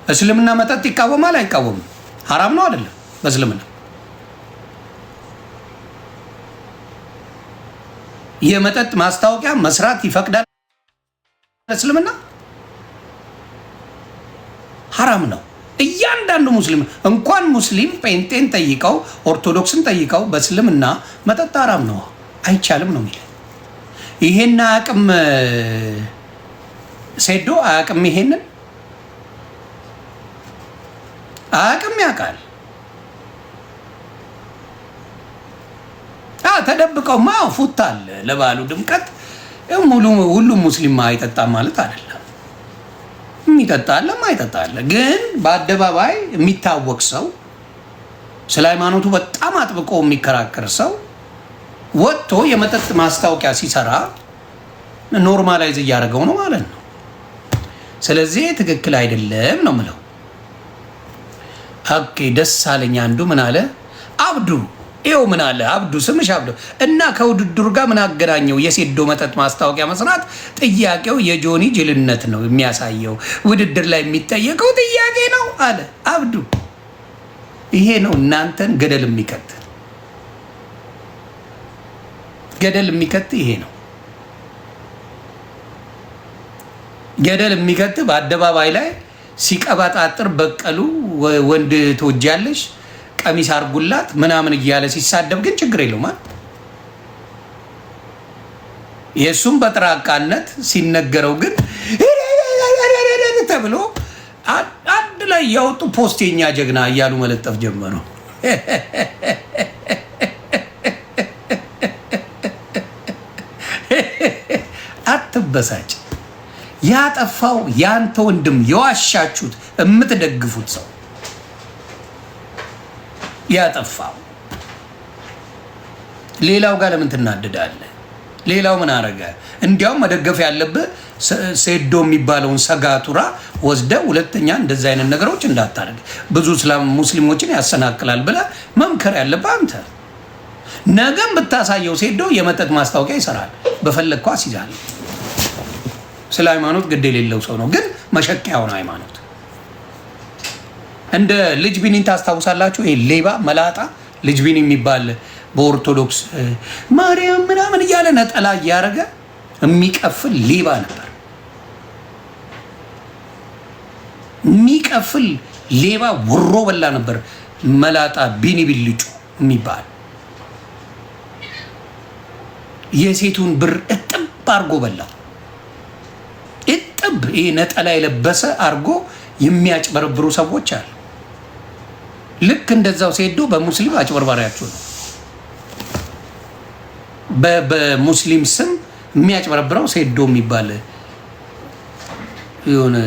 እስልምና መጠጥ ይቃወማል አይቃወምም? ሐራም ነው አይደለም? በእስልምና የመጠጥ ማስታወቂያ መስራት ይፈቅዳል? እስልምና ሐራም ነው። እያንዳንዱ ሙስሊም እንኳን ሙስሊም ጴንጤን ጠይቀው ኦርቶዶክስን ጠይቀው በእስልምና መጠጥ ሐራም ነው አይቻልም ነው የሚለው። ይሄን አቅም ሴዶ አቅም ይሄንን አቅም ያውቃል። ተደብቀውማ ፉታል ለባሉ ድምቀት ሙሉ ሁሉም ሙስሊም አይጠጣም ማለት አይደለም። የሚጠጣለ ማይጠጣለ ግን በአደባባይ የሚታወቅ ሰው ስለ ሃይማኖቱ በጣም አጥብቆ የሚከራከር ሰው ወጥቶ የመጠጥ ማስታወቂያ ሲሰራ ኖርማላይዝ እያደረገው ነው ማለት ነው። ስለዚህ ትክክል አይደለም ነው ምለው። ኦኬ ደስ አለኝ። አንዱ ምን አለ አብዱ ይኸው ምን አለ አብዱ ስምሽ አብዱ እና ከውድድሩ ጋር ምን አገናኘው? የሴዶ መጠጥ ማስታወቂያ መስራት ጥያቄው የጆኒ ጅልነት ነው የሚያሳየው። ውድድር ላይ የሚጠየቀው ጥያቄ ነው አለ አብዱ። ይሄ ነው እናንተን ገደል የሚከት ይሄ ነው ገደል የሚከት በአደባባይ ላይ ሲቀባጣጥር በቀሉ ወንድ ትወጃለሽ ቀሚስ አርጉላት ምናምን እያለ ሲሳደብ ግን ችግር የለውም ማለት የሱም በጥራቃነት ሲነገረው ግን ተብሎ አንድ ላይ ያወጡ ፖስቴኛ ጀግና እያሉ መለጠፍ ጀመሩ። አትበሳጭ። ያጠፋው ያንተ ወንድም የዋሻችሁት የምትደግፉት ሰው ያጠፋው ሌላው ጋር ለምን ትናደዳለህ? ሌላው ምን አረገ? እንዲያውም መደገፍ ያለብህ ሴዶ የሚባለውን ሰጋቱራ ወስደ ሁለተኛ እንደዛ አይነት ነገሮች እንዳታደርግ ብዙ ሙስሊሞችን ያሰናክላል ብለህ መምከር ያለብህ አንተ። ነገም ብታሳየው ሴዶ የመጠጥ ማስታወቂያ ይሰራል። በፈለግከው አስይዛለሁ። ስለ ሃይማኖት ግድ የሌለው ሰው ነው፣ ግን መሸቂያው ነው ሃይማኖት። እንደ ልጅ ቢኒን ታስታውሳላችሁ? ይሄ ሌባ መላጣ ልጅ ቢኒ የሚባል በኦርቶዶክስ ማርያም ምናምን እያለ ነጠላ እያደረገ የሚቀፍል ሌባ ነበር። የሚቀፍል ሌባ ወሮ በላ ነበር። መላጣ ቢኒ ቢልጩ የሚባል የሴቱን ብር እጥብ አርጎ በላው። እጥብ ይሄ ነጠላ የለበሰ አርጎ የሚያጭበረብሩ ሰዎች አሉ። ልክ እንደዛው ሴዶ በሙስሊም አጭበርባሪያቸው ነው። በሙስሊም ስም የሚያጭበረብረው ሴዶ የሚባል የሆነ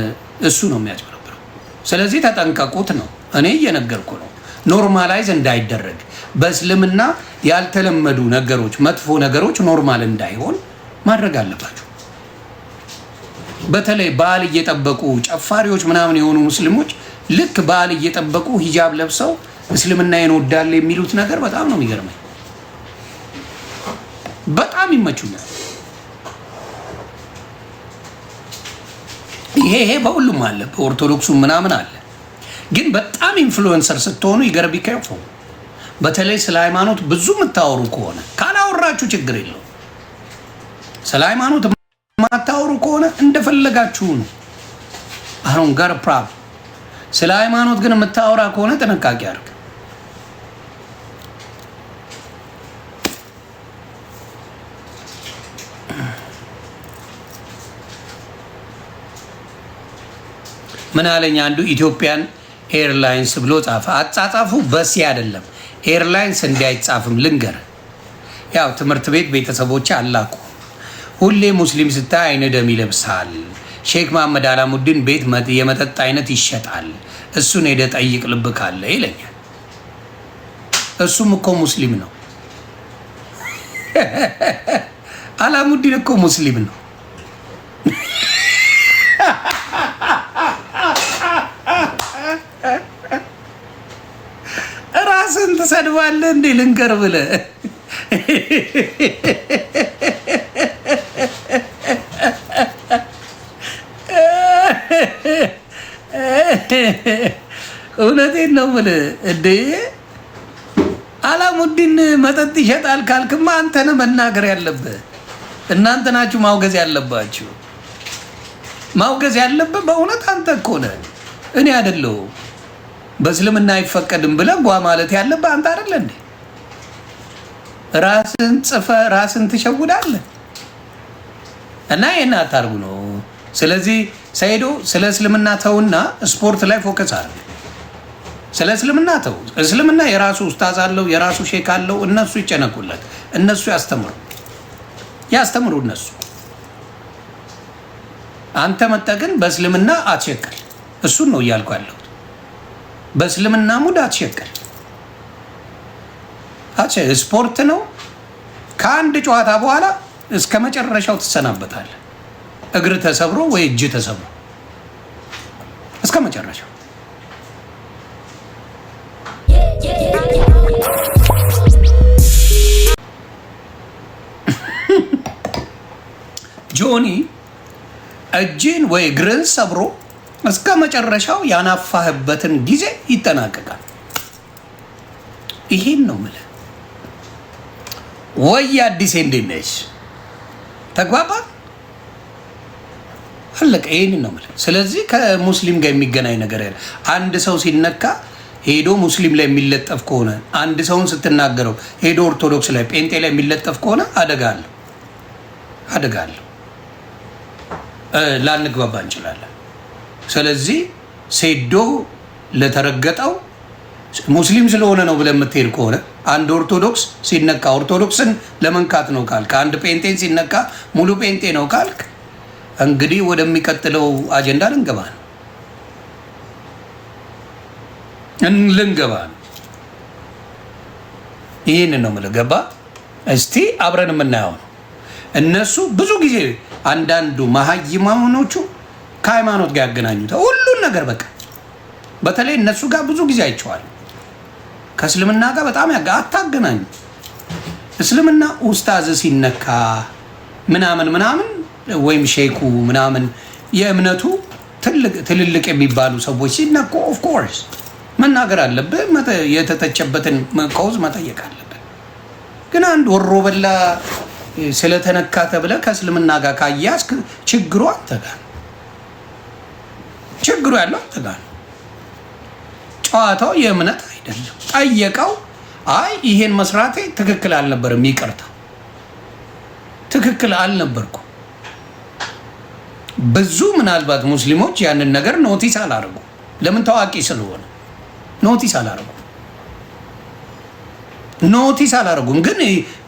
እሱ ነው የሚያጭበረብረው። ስለዚህ ተጠንቀቁት ነው እኔ እየነገርኩ ነው። ኖርማላይዝ እንዳይደረግ በእስልምና ያልተለመዱ ነገሮች፣ መጥፎ ነገሮች ኖርማል እንዳይሆን ማድረግ አለባቸው። በተለይ በዓል እየጠበቁ ጨፋሪዎች ምናምን የሆኑ ሙስሊሞች ልክ በዓል እየጠበቁ ሂጃብ ለብሰው እስልምና ይወዳል የሚሉት ነገር በጣም ነው የሚገርመኝ። በጣም ይመቹኛል። ይሄ በሁሉም አለ፣ በኦርቶዶክሱ ምናምን አለ። ግን በጣም ኢንፍሉዌንሰር ስትሆኑ ይገርብ ይከፉ። በተለይ ስለ ሃይማኖት ብዙ የምታወሩ ከሆነ ካላወራችሁ ችግር የለው። ስለ ሃይማኖት ማታወሩ ከሆነ እንደፈለጋችሁ ነው። አሁን ጋር ፕራብ ስለ ሃይማኖት ግን የምታወራ ከሆነ ጥንቃቄ አድርግ። ምን አለኝ አንዱ ኢትዮጵያን ኤርላይንስ ብሎ ጻፈ። አጻጻፉ በሲ አይደለም ኤርላይንስ እንዳይጻፍም ልንገር። ያው ትምህርት ቤት ቤተሰቦች አላቁ ሁሌ ሙስሊም ስታይ አይነ ደም ይለብሳል። ሼክ መሐመድ አላሙዲን ቤት የመጠጥ አይነት ይሸጣል። እሱን ሄደ ጠይቅ ልብ ካለ ይለኛል። እሱም እኮ ሙስሊም ነው። አላሙዲን እኮ ሙስሊም ነው። ራስን ትሰድባለህ እንዴ ልንገር ብለህ እውነቴን ነው የምልህ እንዴ። አላሙዲን መጠጥ ይሸጣል ካልክማ አንተ ነህ መናገር ያለብህ። እናንተ ናችሁ ማውገዝ ያለባችሁ። ማውገዝ ያለብህ በእውነት አንተ እኮ ነህ፣ እኔ አይደለሁም። በእስልምና አይፈቀድም ብለህ ጓ ማለት ያለብህ አንተ አይደለ እንዴ? ራስን ጽፈህ ራስን ትሸውዳለህ። እና ይሄን አታርጉ ነው። ስለዚህ ሰይዶ ስለ እስልምና ተውና ስፖርት ላይ ፎከስ አድርግ። ስለ እስልምና ተው። እስልምና የራሱ ኡስታዝ አለው፣ የራሱ ሼክ አለው። እነሱ ይጨነቁለት፣ እነሱ ያስተምሩ እነሱ። አንተ መጠቅን በእስልምና አትሸቅል። እሱን ነው እያልኩ ያለሁት። በእስልምና ሙድ አትሸቅል። ስፖርት ነው። ከአንድ ጨዋታ በኋላ እስከ መጨረሻው ትሰናበታለህ። እግር ተሰብሮ ወይ እጅ ተሰብሮ እስከ መጨረሻው። ጆኒ እጅን ወይ እግርን ሰብሮ እስከ መጨረሻው ያናፋህበትን ጊዜ ይጠናቀቃል። ይሄን ነው የምልህ። ወይ አዲስ እንዴት ነሽ? ተግባባን? አለቀ። ይሄን ነው የምልህ። ስለዚህ ከሙስሊም ጋር የሚገናኝ ነገር ያለ አንድ ሰው ሲነካ ሄዶ ሙስሊም ላይ የሚለጠፍ ከሆነ አንድ ሰውን ስትናገረው ሄዶ ኦርቶዶክስ ላይ ጴንጤ ላይ የሚለጠፍ ከሆነ አደጋ አለው። ላንግባባ እንችላለን። ስለዚህ ሴዶ ለተረገጠው ሙስሊም ስለሆነ ነው ብለህ የምትሄድ ከሆነ አንድ ኦርቶዶክስ ሲነካ ኦርቶዶክስን ለመንካት ነው ካልክ፣ አንድ ጴንጤን ሲነካ ሙሉ ጴንጤ ነው ካልክ፣ እንግዲህ ወደሚቀጥለው አጀንዳ ልንገባ ነው። ይህን ነው የምልህ። ገባ? እስቲ አብረን የምናየው ነው። እነሱ ብዙ ጊዜ አንዳንዱ መሀይማኖቹ ከሃይማኖት ጋር ያገናኙታል ሁሉን ነገር። በቃ በተለይ እነሱ ጋር ብዙ ጊዜ አይቼዋለሁ። ከእስልምና ጋር በጣም አታገናኙ። እስልምና ኡስታዝ ሲነካ ምናምን ወይም ሼኩ ምናምን የእምነቱ ትልልቅ የሚባሉ ሰዎች ሲነኩ ኦፍኮርስ መናገር አለብህ። የተተቸበትን ቀውዝ መጠየቅ አለብህ። ግን አንድ ወሮ በላ ስለተነካ ተብለህ ከእስልምና ጋር ካያዝክ ችግሩ አንተ ጋር ነው። ችግሩ ያለው አንተ ጋር ነው። ጨዋታው የእምነት አይደለም። ጠየቀው፣ አይ ይሄን መስራቴ ትክክል አልነበረም፣ ይቅርታ ትክክል አልነበርኩ። ብዙ ምናልባት ሙስሊሞች ያንን ነገር ኖቲስ አላደረጉ። ለምን? ታዋቂ ስለሆነ ኖቲስ አላደረጉም። ግን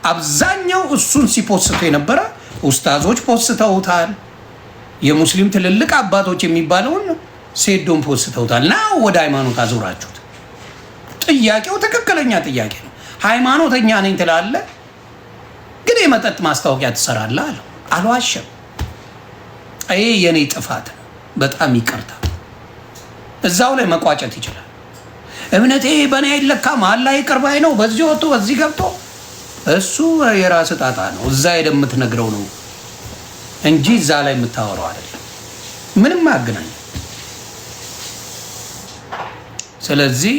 አብዛኛው እሱን ሲፖስቱ የነበረ ኡስታዞች ፖስተውታል። የሙስሊም ትልልቅ አባቶች የሚባለውን ሴዶን ፖስተውታል። ና ወደ ሃይማኖት አዞራችሁት። ጥያቄው ትክክለኛ ጥያቄ ነው። ሃይማኖተኛ ነኝ ትላለህ፣ ግን የመጠጥ ማስታወቂያ ትሰራለህ አለው። አልዋሸም። ይሄ የኔ ጥፋት ነው፣ በጣም ይቅርታ። እዛው ላይ መቋጨት ይችላል። እምነቴ በእኔ አይለካም፣ አላህ ይቅር ባይ ነው፣ በዚህ ወጥቶ በዚህ ገብቶ፣ እሱ የራስ ጣጣ ነው። እዛ ሄደህ የምትነግረው ነው እንጂ እዛ ላይ የምታወራው አይደለም። ምንም አያገናኝ። ስለዚህ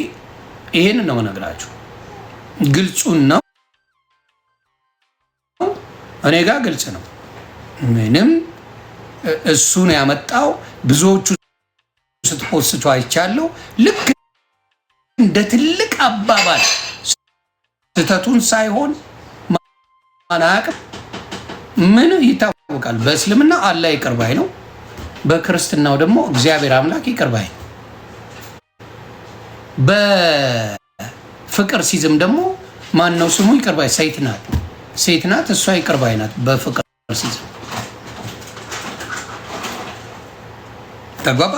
ይሄን ነው የምነግራችሁ። ግልጹን ነው፣ እኔ ጋር ግልጽ ነው። ምንም እሱን ያመጣው ብዙዎቹ ስትፖስቱ አይቻለሁ። ልክ እንደ ትልቅ አባባል ስህተቱን ሳይሆን ማናቅም ምን ይታወቃል። በእስልምና አላህ ይቅር ባይ ነው፣ በክርስትናው ደግሞ እግዚአብሔር አምላክ ይቅር ባይ ነው። በፍቅር ሲዝም ደግሞ ማን ነው ስሙ ይቅር ባይ? ሴት ናት፣ እሷ ይቅር ባይ ናት። በፍቅር ሲዝም ተጓባ።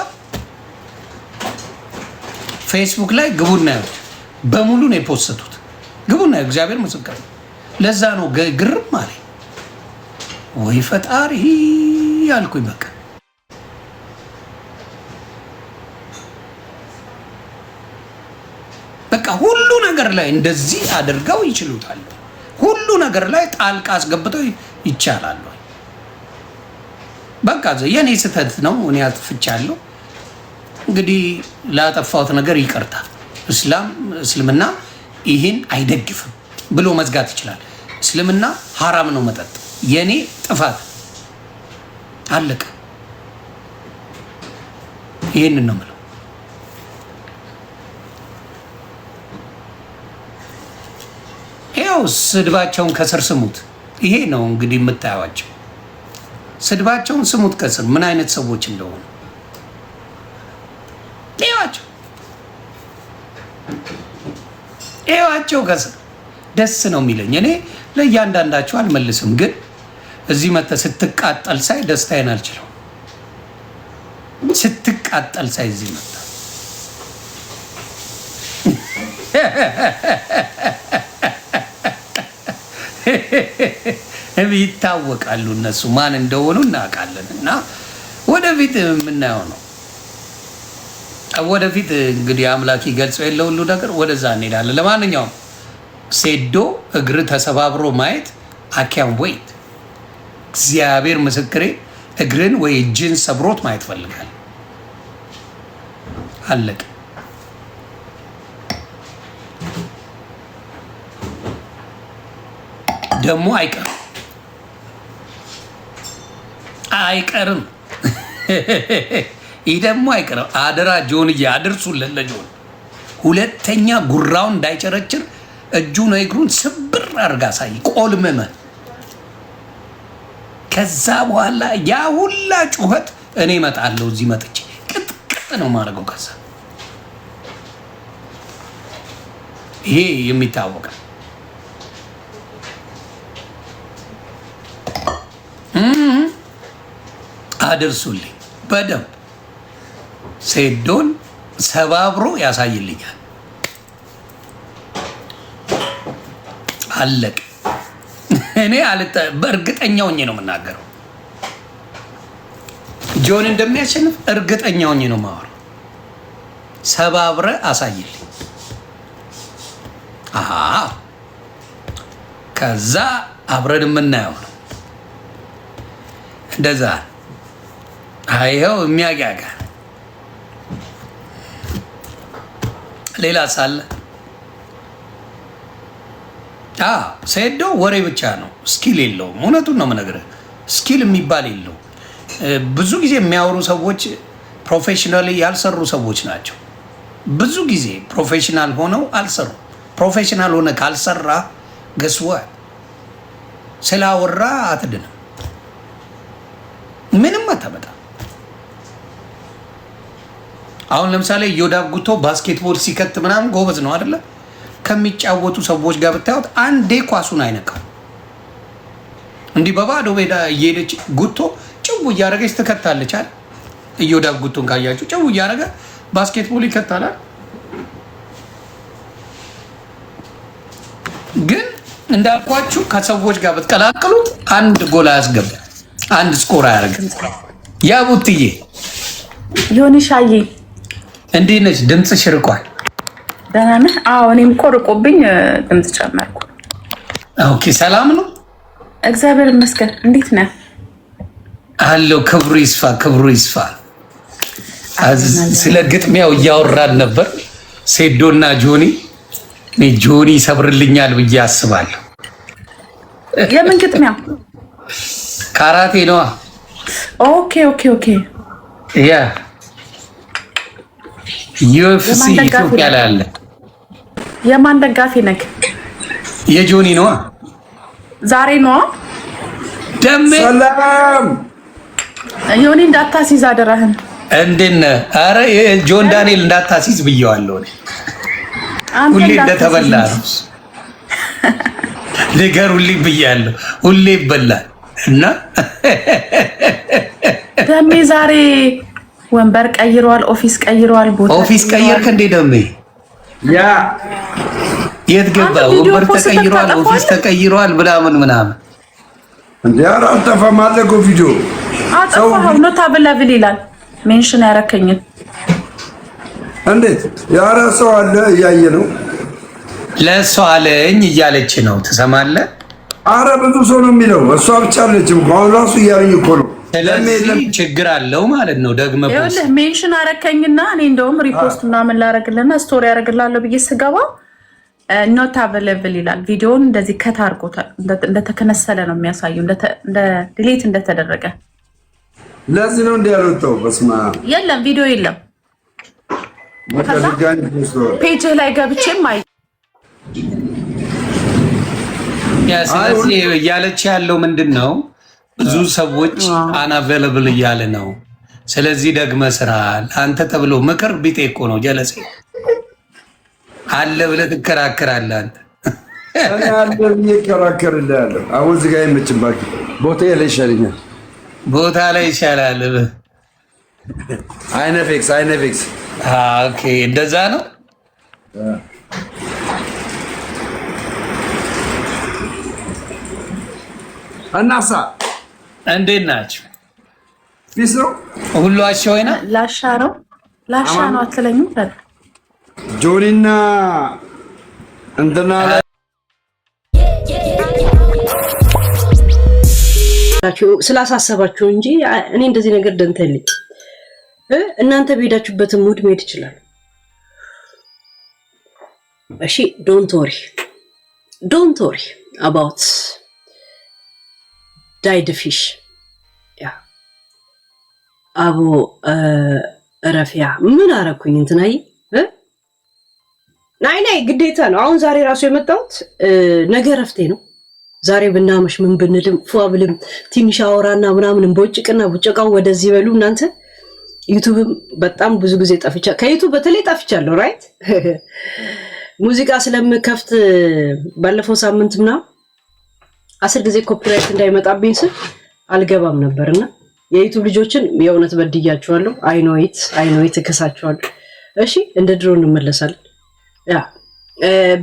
ፌስቡክ ላይ ግቡና ያዩት፣ በሙሉ ነው የፖስተቱት። ግቡና ያዩት፣ እግዚአብሔር ምስክር ነው። ለዛ ነው ግርም አለኝ። ወይ ፈጣሪ ያልኩኝ። በቃ ሁሉ ነገር ላይ እንደዚህ አድርገው ይችሉታል። ሁሉ ነገር ላይ ጣልቃ አስገብተው ይቻላል። በቃ የኔ ስህተት ነው፣ እኔ አጥፍቻለሁ፣ እንግዲህ ላጠፋሁት ነገር ይቅርታ፣ እስልምና ይህን አይደግፍም ብሎ መዝጋት ይችላል። እስልምና ሐራም ነው መጠጥ፣ የኔ ጥፋት አለቀ። ይህንን ነው የምለው። ይኸው ስድባቸውን ከስር ስሙት። ይሄ ነው እንግዲህ የምታዩዋቸው። ስድባቸውን ስሙት ከስር ምን አይነት ሰዎች እንደሆኑ ይኸዋቸው ከስር ደስ ነው የሚለኝ። እኔ ለእያንዳንዳቸው አልመልስም፣ ግን እዚህ መጥተህ ስትቃጠል ሳይ ደስታዬን አልችለው። ስትቃጠል ሳይ እዚህ መጥተህ ይታወቃሉ እነሱ ማን እንደሆኑ እናውቃለን። እና ወደፊት የምናየው ነው። ወደፊት እንግዲህ አምላክ ይገልጸው የለ ሁሉ ነገር ወደዛ እንሄዳለን። ለማንኛውም ሴዶ እግር ተሰባብሮ ማየት አኪያን ወይት እግዚአብሔር ምስክሬ፣ እግርን ወይ እጅን ሰብሮት ማየት ፈልጋል። አለቀ። ደግሞ አይቀርም። ይህ ደግሞ አይቀርም። አደራ ጆንዬ አድርሱለት ለጆን። ሁለተኛ ጉራውን እንዳይጨረጭር እጁን እግሩን ስብር አድርጋ ሳይ ቆልመመ። ከዛ በኋላ ያ ሁላ ጩኸት እኔ እመጣለሁ። እዚህ መጥቼ ቅጥቅጥ ነው ማድረገው። ከዛ ይሄ የሚታወቅ አድርሱልኝ በደንብ ሴዶን ሰባብሮ ያሳይልኛል። አለቅ እኔ በእርግጠኛ ሆኜ ነው የምናገረው። ጆን እንደሚያሸንፍ እርግጠኛ ሆኜ ነው የማወራው። ሰባብረ አሳይልኝ። ከዛ አብረን የምናየው ነው። እንደዛ አይኸው የሚያጋጋ ሌላ ሳለ ሴዶ ወሬ ብቻ ነው፣ ስኪል የለውም። እውነቱን ነው የምነግርህ፣ ስኪል የሚባል የለውም። ብዙ ጊዜ የሚያወሩ ሰዎች ፕሮፌሽናሊ ያልሰሩ ሰዎች ናቸው። ብዙ ጊዜ ፕሮፌሽናል ሆነው አልሰሩ። ፕሮፌሽናል ሆነ ካልሰራ ገስወ ስላወራ አትድንም፣ ምንም አታመጣ። አሁን ለምሳሌ ዮዳብ ጉቶ ባስኬትቦል ሲከት ምናምን ጎበዝ ነው አይደለ? ከሚጫወቱ ሰዎች ጋር ብታዩት አንዴ ኳሱን አይነካም። እንዲህ በባዶ ሜዳ እየሄደች ጉቶ ጭው እያደረገች ትከታለች አይደል? ዮዳብ ጉቶን ካያችሁ ጭው እያደረገ ባስኬትቦል ይከታላል። ግን እንዳልኳችሁ ከሰዎች ጋር ብትቀላቅሉ አንድ ጎል አያስገባ፣ አንድ ስኮር አያደርግም። ያ ቡትዬ ዮኒሻዬ እንዴት ነች? ድምፅሽ ርቋል። ደህና ነህ? አዎ እኔም እኮ ርቆብኝ ድምፅ ጨመርኩ። ኦኬ ሰላም ነው? እግዚአብሔር ይመስገን። እንዴት ነህ? አለው። ክብሩ ይስፋ፣ ክብሩ ይስፋ። ስለ ግጥሚያው እያወራን ነበር ሴዶና ጆኒ። እኔ ጆኒ ይሰብርልኛል ብዬ አስባለሁ። የምን ግጥሚያ? ካራቴ ነዋ። ኦኬ ኦኬ ኦኬ። ያ ዩኤፍሲ ኢትዮጵያ ላይ አለ። የማን ደጋፊ ነህ? የጆኒ ነዋ። ዛሬ ነዋ። ደሜ ሰላም ዮኒ እንዳታሲዝ አደረህን። እንዴት ነህ? ኧረ ጆን ዳንኤል እንዳታሲዝ ብየዋለሁ። ሁሌ እንደተበላ ነው ንገሩልኝ ብያለሁ። ሁሌ ይበላል እና ደሜ ዛሬ ወንበር ቀይሯል፣ ኦፊስ ቀይሯል። ቦታ ኦፊስ ቀየርክ እንዴ ደሜ? ያ የት ገባ? ወንበር ተቀይሯል፣ ኦፊስ ተቀይሯል ምናምን ምናምን። እንዴ ኧረ አልጠፋም አለ እኮ ቪዲዮ አጠፋኸው። ኖታ ብለብል ይላል ሜንሽን ያረከኝን። እንዴት ያረ ሰው አለ እያየ ነው። ለእሷ አለኝ እያለች ነው። ትሰማለህ? አረ ብዙ ሰው ነው የሚለው። እሷ ብቻ አለችም። አሁን ራሱ እያለኝ እኮ ነው። ስለዚህ ችግር አለው ማለት ነው። ደግመ ይኸውልህ ሜንሽን አረከኝና እኔ እንደውም ሪፖስት ምናምን ላረግልና ስቶሪ አረግላለሁ ብዬ ስገባ ኖት አቬለብል ይላል። ቪዲዮውን እንደዚህ ከታርጎታል እንደተከነሰለ ነው የሚያሳየው እንደ ዲሌት እንደተደረገ። ለዚህ ነው እንዲያሉት በስማ የለም ቪዲዮ የለም። ፔጅ ላይ ገብቼም አይ ስለዚህ እያለች ያለው ምንድን ነው? ብዙ ሰዎች አንአቬለብል እያለ ነው። ስለዚህ ደግመ ስራ አንተ ተብሎ ምክር ቢጤ እኮ ነው። ጀለሴ አለ ብለህ ትከራከራለህ አንተ። እኔ አለ ብዬ እከራከርልሃለሁ። አሁን እዚህ ጋር የምችባችሁ ቦታ ላይ ይሻለኛል። ቦታ ላይ ይሻላል። አይነፌክስ ኦኬ፣ እንደዛ ነው። እናሳ እንዴት ናችሁ? ፊስ ነው ሁሉ አሸወይና ላሻ ነው አትለኝም? ጆኒና እንትና ስላሳሰባችሁ እንጂ እኔ እንደዚህ ነገር ደንተልኝ እናንተ በሄዳችሁበትን ሙድ መሄድ ይችላል። እሺ ዶንት ወሪ about died fish ያ አቦ ረፊያ ምን አረኩኝ እንትናይ ናይ ግዴታ ነው። አሁን ዛሬ ራሱ የመጣሁት ነገ ረፍቴ ነው። ዛሬ ብናመሽ ምን ብንልም ፏብልም ትንሽ አወራና ምናምን ቦጭቅና ቡጨቃው ወደዚህ በሉ እናንተ። ዩቲዩብም በጣም ብዙ ጊዜ ከዩቲዩብ በተለይ ጠፍቻለሁ። ራይት ሙዚቃ ስለምከፍት ባለፈው ሳምንት ምናምን 10 ጊዜ ኮፒራይት እንዳይመጣብኝ ስል አልገባም ነበርና የዩቲዩብ ልጆችን የእውነት በድያቸዋለሁ። አይኖይት እከሳቸዋለሁ። እሺ እንደ ድሮ እንመለሳለን። ያ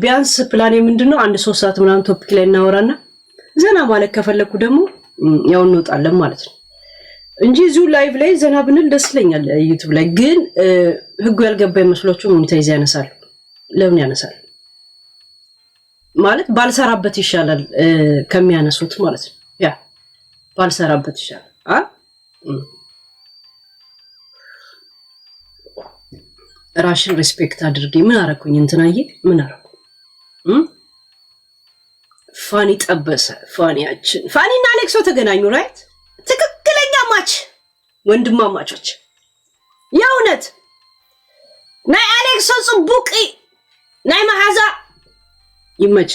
ቢያንስ ፕላኔ ምንድነው 1-3 ሰዓት ምናምን ቶፒክ ላይ እናወራና ዘና ማለት ከፈለኩ ደግሞ ያው እንወጣለን ማለት ነው እንጂ እዚሁ ላይቭ ላይ ዘና ብንል ደስ ይለኛል። ዩቲዩብ ላይ ግን ህጉ ያልገባ ይመስላችሁ ሞኔታይዝ ያነሳል። ለምን ያነሳል ማለት ባልሰራበት ይሻላል ከሚያነሱት ማለት ነው። ያ ባልሰራበት ይሻላል። ራሽን ሪስፔክት አድርጌ ምን አረኩኝ? እንትናዬ ምን አረኩ? ፋኒ ጠበሰ። ፋኒና አሌክሶ ተገናኙ። ራይት ትክክለኛ ማች ወንድማማቾች የእውነት ናይ አሌክሶ ጽቡቂ ናይ መዓዛ ይመች።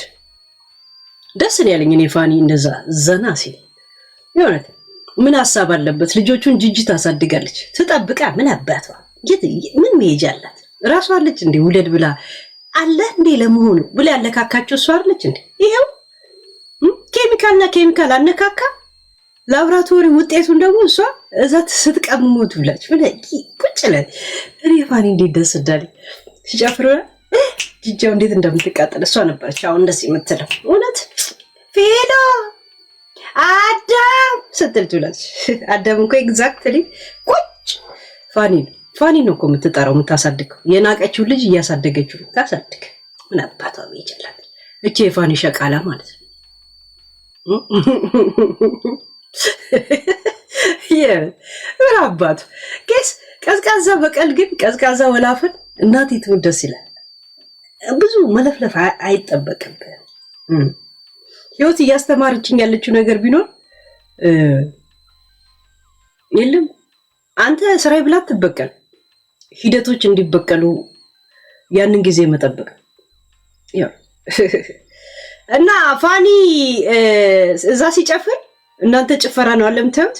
ደስ ያለኝ እኔ ፋኒ እንደዛ ዘና ሲል የእውነት ምን ሐሳብ አለበት? ልጆቹን ጂጂ ታሳድጋለች ትጠብቃ ምን አባቷ ምን መሄጃ አላት? ራሷ አለች እንዴ ውለድ ብላ አለ እንዴ ለመሆኑ ብላ ያለካካቸው እሷ አለች እንዴ? ይሄው ኬሚካል አነካካ ላብራቶሪ ውጤቱን ደግሞ እሷ እዛ ስትቀምሙት ብላች ምን ቁጭ ላይ እኔ ፋኒ እንዴት ደስ እንዳለኝ ሲጨፍሩ ጂጂው እንዴት እንደምትቃጠል እሷ ነበረች አሁን እንደዚህ የምትለው እውነት ፌሎ አዳም ስትል ትውላለች። አዳም እኮ ኤግዛክትሊ ቁጭ ፋኒ ነው እኮ የምትጠራው የምታሳድገው የናቀችው ልጅ እያሳደገችው ታሳድግ ምን አባቷ ይችላል። እቺ የፋኒ ሸቃላ ማለት ነው። ምን አባቱ ቄስ ቀዝቃዛ በቀል ግን ቀዝቃዛ ወላፈን እናቴ ትሙት ደስ ይላል። ብዙ መለፍለፍ አይጠበቅብህም። ህይወት እያስተማረችኝ ያለችው ነገር ቢኖር የለም አንተ ስራይ ብላ ትበቀል ሂደቶች እንዲበቀሉ ያንን ጊዜ መጠበቅ ያው እና ፋኒ እዛ ሲጨፍር እናንተ ጭፈራ ነው አለምታዩት።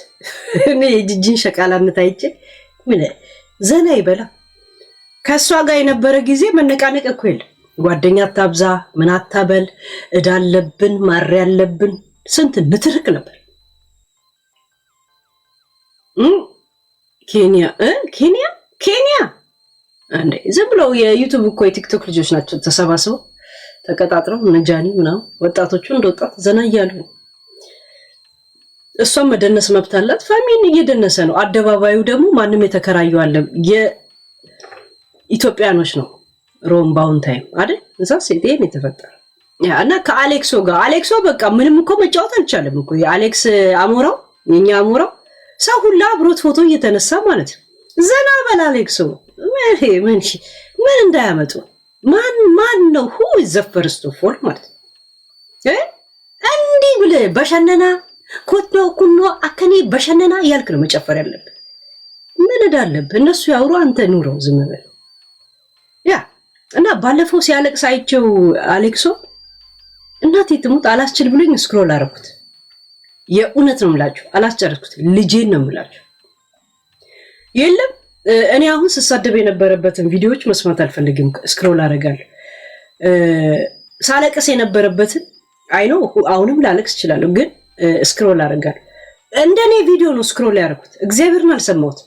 እኔ ጂጂን ሸቃላነት አይቼ ምን ዘና ይበላ። ከሷ ጋር የነበረ ጊዜ መነቃነቅ እኮ የለም። ጓደኛ አታብዛ ምን አታበል እዳለብን ማሪ ያለብን ስንት ንትርክ ነበር። ኬንያ አንዴ ዝም ብለው የዩቲዩብ እኮ የቲክቶክ ልጆች ናቸው ተሰባስበው ተቀጣጥረው ነጃኒ ምናምን ወጣቶቹ እንደወጣት ዘና እያሉ እሷም መደነስ መብት አላት። ፋሚሊ እየደነሰ ነው። አደባባዩ ደግሞ ማንም የተከራዩ አለ የኢትዮጵያኖች ነው። ሮም ባውን ታይም አይደል እዛ ሴቴን የተፈጠረ ያ እና ከአሌክሶ ጋር አሌክሶ በቃ ምንም እኮ መጫወት አልቻለም እኮ የአሌክስ አሞራው የኛ አሞራው ሰው ሁላ አብሮት ፎቶ እየተነሳ ማለት ነው። ዘና በል አሌክሶ። ምን እንዳያመጡ ማን ነው ሁ ዘፈርስቶ ፎር ማለት ነው። እንዲህ ብለህ በሸነና ኮቶ ኩኖ አከኔ በሸነና እያልክ ነው መጨፈር ያለብህ። ምን እዳለብህ? እነሱ ያውሩ፣ አንተ ኑረው ዝም በል። ያ እና ባለፈው ሲያለቅስ አይቼው አሌክሶ እናቴ ትሙት አላስችል ብሎኝ ስክሮል አደረኩት። የእውነት ነው የምላችሁ፣ አላስጨረስኩት። ልጄን ነው የምላችሁ። የለም እኔ አሁን ስሳደብ የነበረበትን ቪዲዮዎች መስማት አልፈልግም። ስክሮል አደርጋለሁ። ሳለቅስ የነበረበትን አይኖ አሁንም ላለቅስ እችላለሁ፣ ግን ስክሮል አደርጋለሁ። እንደኔ ቪዲዮ ነው ስክሮል ያደረኩት። እግዚአብሔርን አልሰማሁትም።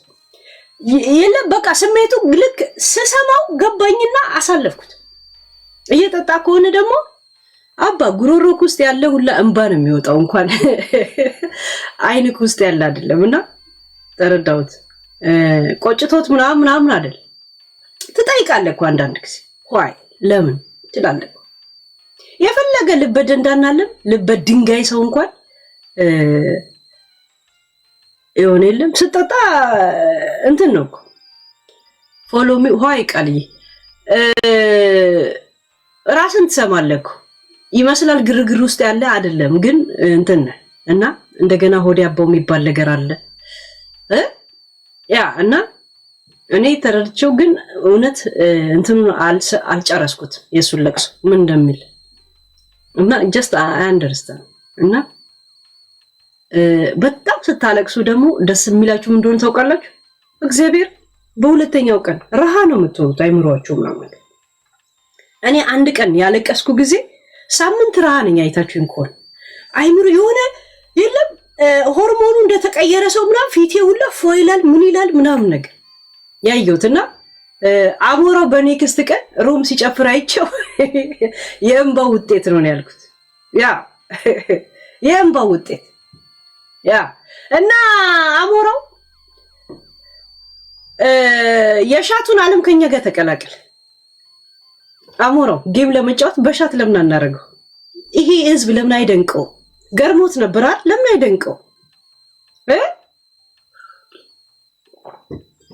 የለም በቃ ስሜቱ ልክ ስሰማው ገባኝና አሳለፍኩት። እየጠጣ ከሆነ ደግሞ አባ ጉሮሮክ ውስጥ ያለ ሁላ እንባ ነው የሚወጣው፣ እንኳን አይንክ ውስጥ ያለ አይደለም። እና ተረዳሁት። ቆጭቶት ምናምን አይደል። ትጠይቃለህ እኮ አንዳንድ ጊዜ ሆይ ለምን ትላለህ። የፈለገ ልበ ደንዳናለም ልበ ድንጋይ ሰው እንኳን ይሆን የለም ስጠጣ እንትን ነው እኮ ፎሎ ሚ ሆይ ቃልዬ ራስን ትሰማለህ እኮ ይመስላል ግርግር ውስጥ ያለ አይደለም፣ ግን እንትን እና እንደገና ሆዴ አባው የሚባል ነገር አለ ያ እና እኔ ተረድቼው፣ ግን እውነት እንትኑ አልጨረስኩት የሱን ለቅሶ ምን እንደሚል እና ጀስት አይ አንደርስታንድ። እና በጣም ስታለቅሱ ደግሞ ደስ የሚላችሁ ምን እንደሆነ ታውቃላችሁ? እግዚአብሔር በሁለተኛው ቀን ረሃ ነው የምትሆኑት አይምሯችሁ ምናምን። እኔ አንድ ቀን ያለቀስኩ ጊዜ ሳምንት ረሃ ነኝ። አይታችሁ እንኳን አይምሮ የሆነ የለም ሆርሞኑ እንደተቀየረ ሰው ምናምን ፊቴ ሁላ ፎይላል ምን ይላል ምናምን ነገር ያየሁትና አሞራው በኔክስት ቀን ሮም ሲጨፍር አይቼው የእንባው ውጤት ነው ያልኩት። ያ የእንባው ውጤት ያ እና አሞራው የሻቱን ዓለም ከኛ ጋር ተቀላቀለ። አሞራው ጌም ለመጫወት በሻት ለምን አናረገው? ይሄ ህዝብ ለምን አይደንቀው? ገርሞት ነበር አይደል? ለምን አይደንቀው?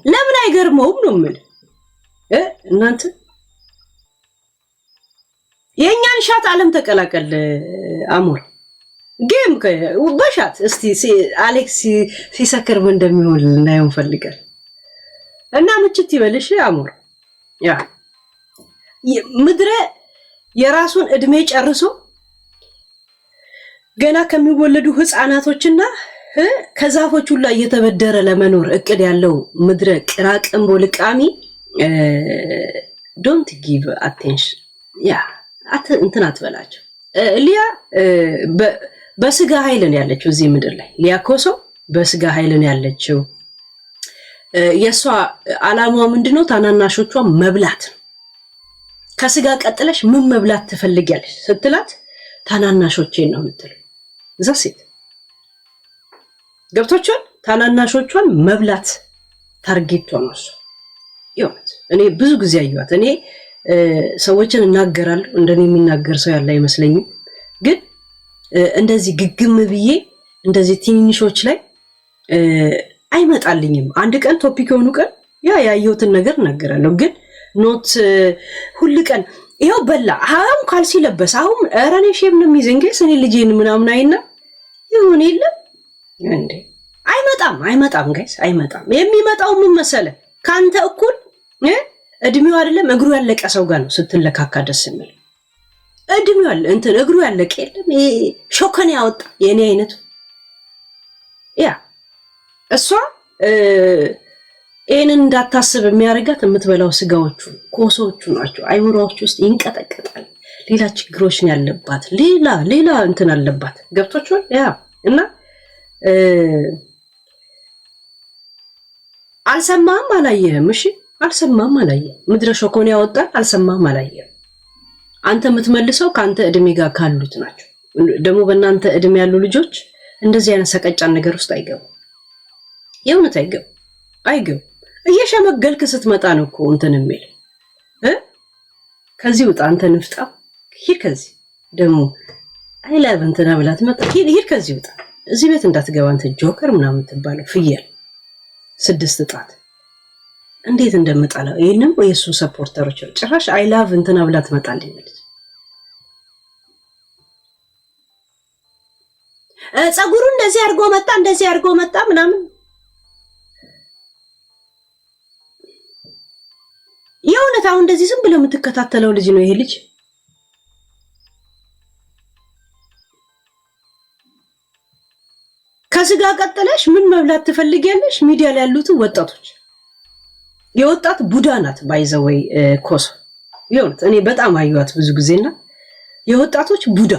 ለምን አይገርመውም ነው የምልህ። እናንተ የኛን ሻት ዓለም ተቀላቀል። አሞራው ጌም በሻት እስቲ አሌክስ ሲሰክር ምን እንደሚሆን ልናየው እንፈልጋለን። እና ምችት ይበልሽ አሞራው ያ ምድረ የራሱን እድሜ ጨርሶ ገና ከሚወለዱ ህፃናቶችና ከዛፎች ሁሉ እየተበደረ ለመኖር እቅድ ያለው ምድረ ቅራቅንቦ ልቃሚ ዶንት ጊቭ አቴንሽን። ያ እንትን አትበላቸው። ሊያ በስጋ ኃይልን ያለችው እዚህ ምድር ላይ ሊያ ኮሶ በስጋ ኃይልን ያለችው የሷ ዓላማዋ ምንድነው? ታናናሾቿ መብላት ነው። ከስጋ ቀጥለሽ ምን መብላት ትፈልጊያለሽ ስትላት ታናናሾቼን ነው የምትለው። እዛ ሴት ገብቶቿል። ታናናሾቿን መብላት ታርጌቷ ነው እሱ። ይሁት እኔ ብዙ ጊዜ አየኋት። እኔ ሰዎችን እናገራለሁ፣ እንደኔ የሚናገር ሰው ያለ አይመስለኝም። ግን እንደዚህ ግግም ብዬ እንደዚህ ትንንሾች ላይ አይመጣልኝም። አንድ ቀን ቶፒክ የሆኑ ቀን ያየሁትን ነገር እናገራለሁ። ግን ኖት ሁሉ ቀን ይሄው በላ አሁን ካልሲ ለበስ አሁን አረኔ ሼም ነው የሚዘንገስ እኔ ልጄን ምናምን አይና ይሁን የለም እንዴ አይመጣም ጋይስ አይመጣም። የሚመጣው ምን መሰለ ካንተ እኩል እድሜው አይደለም እግሩ ያለቀ ሰው ጋር ነው ስትለካካ ደስ የሚል እድሜው ያለ እንትን እግሩ ያለቀ የለም ሾከን ያወጣ የኔ አይነቱ ያ እሷ ይሄንን እንዳታስብ የሚያደርጋት የምትበላው ስጋዎቹ ኮሶቹ ናቸው። አይምሮዎች ውስጥ ይንቀጠቀጣል። ሌላ ችግሮች ነው ያለባት። ሌላ እንትን አለባት። ገብቶቿል። ያ እና አልሰማም አላየህም። እሺ አልሰማም አላየህም። ምድረ ሾኮን ያወጣል። አልሰማም አላየህም። አንተ የምትመልሰው ካንተ እድሜ ጋር ካሉት ናቸው። ደግሞ በእናንተ እድሜ ያሉ ልጆች እንደዚህ አይነት ሰቀጫን ነገር ውስጥ አይገቡ። የእውነት አይገቡ። እየሸመገልክ ስትመጣ ነው እኮ እንትን የሚል ከዚህ ውጣ አንተ ንፍጣ ሂድ ከዚህ ደግሞ አይላብ እንትና ብላ ትመጣ ሂድ ከዚህ ውጣ እዚህ ቤት እንዳትገባ አንተ ጆከር ምናምን ትባለው ፍየል 6 ጣት እንዴት እንደምጣለው ይሄንም የሱ ሰፖርተሮች ጭራሽ አይ ላቭ እንትና ብላ ትመጣለች ማለት ጸጉሩ እንደዚህ አድርጎ መጣ ምናምን የእውነት አሁን እንደዚህ ዝም ብለው የምትከታተለው ልጅ ነው ይሄ ልጅ ከስጋ ቀጥለሽ ምን መብላት ትፈልጊያለሽ ሚዲያ ላይ ያሉት ወጣቶች የወጣት ቡዳ ናት ባይዘወይ ኮሶ የእውነት እኔ በጣም አዩዋት ብዙ ጊዜና የወጣቶች ቡዳ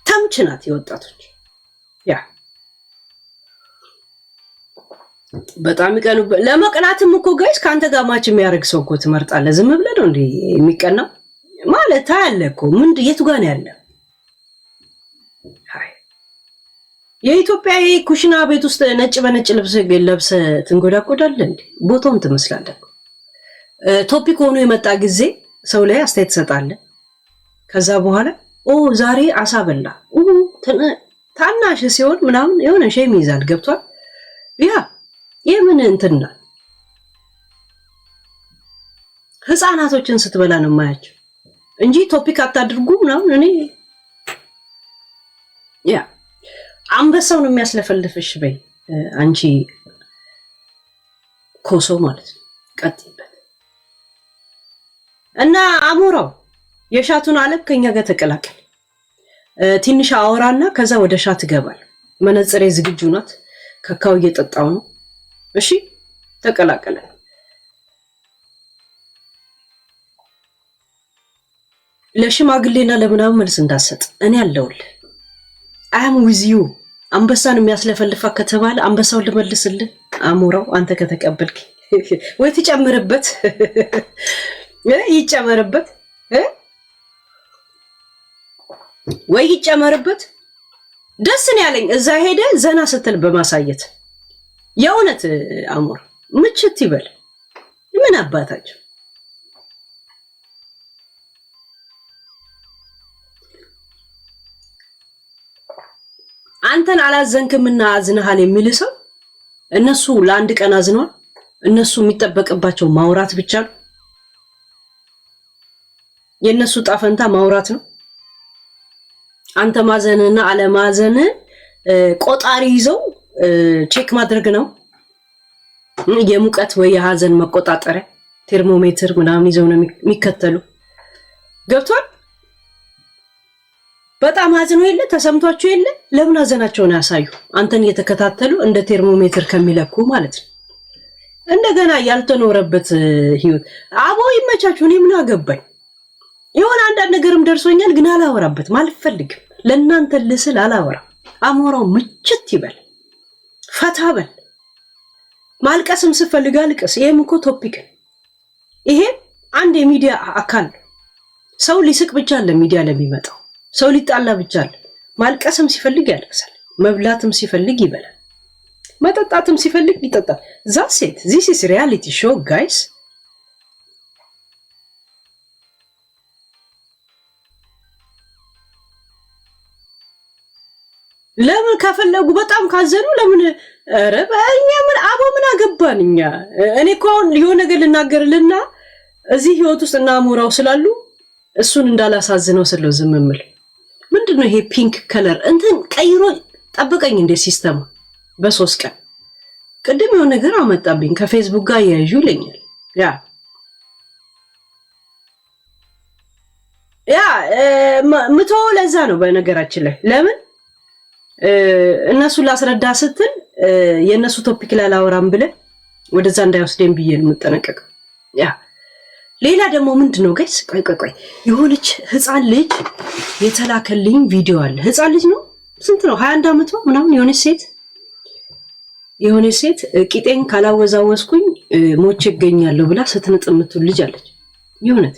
ተምች ናት የወጣቶች ያ በጣም ይቀኑ ለመቅናትም እኮ ጋይስ ካንተ ጋር ማች የሚያደርግ ሰው እኮ ትመርጣለህ ዝም ብለህ ነው እንዴ የሚቀናው ማለት አለ እኮ ምን የቱ ጋር ነው ያለ የኢትዮጵያ ኩሽና ቤት ውስጥ ነጭ በነጭ ለብሰ ትንጎዳጎዳለህ እንዴ ቦታውን ትመስላለህ ቶፒክ ሆኖ የመጣ ጊዜ ሰው ላይ አስተያየት ትሰጣለህ ከዛ በኋላ ዛሬ አሳ በላ ታናሽ ሲሆን ምናምን የሆነ ሼም ይዛል ገብቷል ያ የምን እንትና ህፃናቶችን ስትበላ ነው ማያቸው እንጂ ቶፒክ አታድርጉ ምናምን እኔ ያ አንበሳው ነው የሚያስለፈልፍሽ በይ አንቺ ኮሶ ማለት ነው ቀጥይበት እና አሞራው የሻቱን ዓለም ከኛ ጋር ተቀላቀል ትንሽ አወራና ከዛ ወደ ሻት ገባል መነጽሬ ዝግጁ ናት ከካው እየጠጣው ነው እሺ ተቀላቀለ ለሽማግሌና ለምናምን መልስ እንዳሰጥ እኔ አለውል አም ዊዝ ዩ አንበሳን የሚያስለፈልፋ ከተባለ አንበሳውን ልመልስልህ አሞራው አንተ ከተቀበልክ ወይ ትጨምርበት ይጨመርበት ወይ ይጨመርበት ደስ ነው ያለኝ እዛ ሄደ ዘና ስትል በማሳየት የእውነት አሞር ምችት ይበል ምን አባታቸው አንተን አላዘንክምና አዝነሃል የሚል ሰው እነሱ ለአንድ ቀን አዝነዋል እነሱ የሚጠበቅባቸው ማውራት ብቻ ነው የነሱ ጣፈንታ ማውራት ነው አንተ ማዘንና አለማዘን ቆጣሪ ይዘው ቼክ ማድረግ ነው የሙቀት ወይ የሐዘን መቆጣጠሪያ ቴርሞሜትር ምናምን ይዘው ነው የሚከተሉ ገብቷል በጣም አዝነው የለ ተሰምቷቸው የለ ለምን አዘናቸውን ያሳዩ አንተን እየተከታተሉ እንደ ቴርሞሜትር ከሚለኩ ማለት ነው እንደገና ያልተኖረበት ህይወት አቦ ይመቻችሁ እኔ ምን አገባኝ የሆነ አንዳንድ ነገርም ደርሶኛል ግን አላወራበትም አልፈልግም ለእናንተ ልስል አላወራ አሞራው ምችት ይበል ፈታበል ማልቀስም ስፈልግ አልቀስ ይሄም እኮ ቶፒክ ይሄ አንድ የሚዲያ አካል ሰው ሊስቅ ብቻ ለሚዲያ ለሚመጣው ሰው ሊጣላ ብቻ ማልቀስም ሲፈልግ ያለቅሳል መብላትም ሲፈልግ ይበላል መጠጣትም ሲፈልግ ይጠጣል that's it this is reality show guys ለምን ከፈለጉ በጣም ካዘኑ ለምን ረባኛ ምን አቦ ምን አገባንኛ እኔ እኮ የሆነ ነገር ልናገርልና እዚህ ህይወት ውስጥ እና አሞራው ስላሉ እሱን እንዳላሳዝነው ስለው ዝምምል ምንድነው ይሄ ፒንክ ከለር እንትን ቀይሮ ጠብቀኝ እንደ ሲስተም በ3 ቀን ቅድም የሆነ ነገር አመጣብኝ ከፌስቡክ ጋር ያዩልኛል ያ ምቶ ለዛ ነው በነገራችን ላይ ለምን እነሱ ላስረዳ ስትል የነሱ ቶፒክ ላይ ላወራም ብለ ወደዛ እንዳይወስደን ብዬ ነው የምጠነቀቅ ያ ሌላ ደግሞ ምንድነው ጋይስ ቆይ የሆነች ህፃን ልጅ የተላከልኝ ቪዲዮ አለ ህፃን ልጅ ነው ስንት ነው 21 አመት ነው ምናምን የሆነች ሴት ቂጤን ካላወዛወስኩኝ ሞቼ እገኛለሁ ብላ ስትነጥምቱ ልጅ አለች የሆነት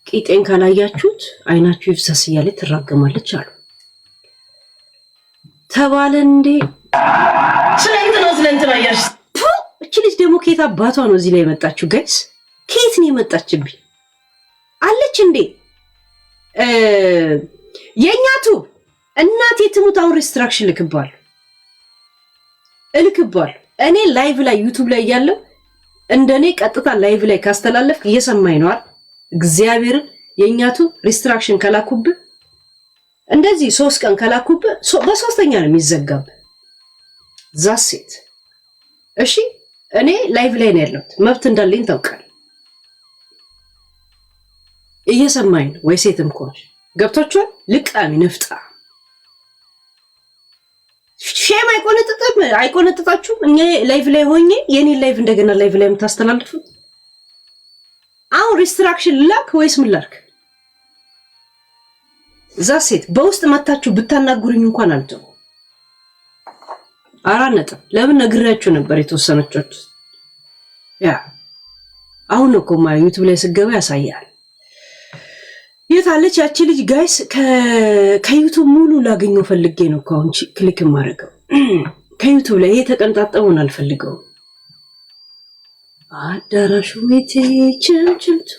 ቂጤን ካላያችሁት አይናችሁ ይፍሰስ እያለ ትራገማለች አሉ ተባለ እንዴ ስለንት ነው ያሽ እቺ ልጅ ደግሞ ከየት አባቷ ነው እዚህ ላይ የመጣችው ጋይስ ከየት ነው የመጣችብኝ አለች እንዴ የኛቱ እናቴ ትሙት አሁን ሪስትራክሽን እልክባል እኔ ላይቭ ላይ ዩቲዩብ ላይ ያለው እንደኔ ቀጥታ ላይቭ ላይ ካስተላለፍክ እየሰማኝ ነው አይደል እግዚአብሔርን የኛቱ ሪስትራክሽን ከላኩብ እንደዚህ 3 ቀን ከላኩብ በሶስተኛ ነው የሚዘጋብ ዛሴት እሺ እኔ ላይቭ ላይ ነው ያለሁት መብት እንዳለኝ ታውቃለህ እየሰማኝ ነው ወይ ሴትም ኮንሽ ገብቶቿል ልቃሚ ነፍጣ ሼም አይቆነጥጣችሁም እኛ ላይቭ ላይ ሆኜ የኔ ላይቭ እንደገና ላይቭ ላይ የምታስተላልፉት አሁን ሪስትራክሽን ላክ ወይስ ምን ላክ ዛሴት በውስጥ መታችሁ ብታናግሩኝ እንኳን አልተው አራነጥ ለምን ነግራችሁ ነበር የተወሰነችሁት ያ አሁን ነው ኮማ ዩቲዩብ ላይ ስገባ ያሳያል የታለች ያቺ ልጅ ጋይስ ከዩቲዩብ ሙሉ ላገኘው ፈልጌ ነው አሁን ክሊክ ማድረገው ከዩቲዩብ ላይ የተቀንጣጣውን አልፈልገው አዳራሹ ቤቴ ችምችምቱ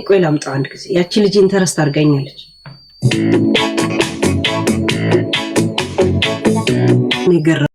ቆይ ላምጣ አንድ ጊዜ ያቺ ልጅ ኢንተረስት አድርጋኛለች ነገር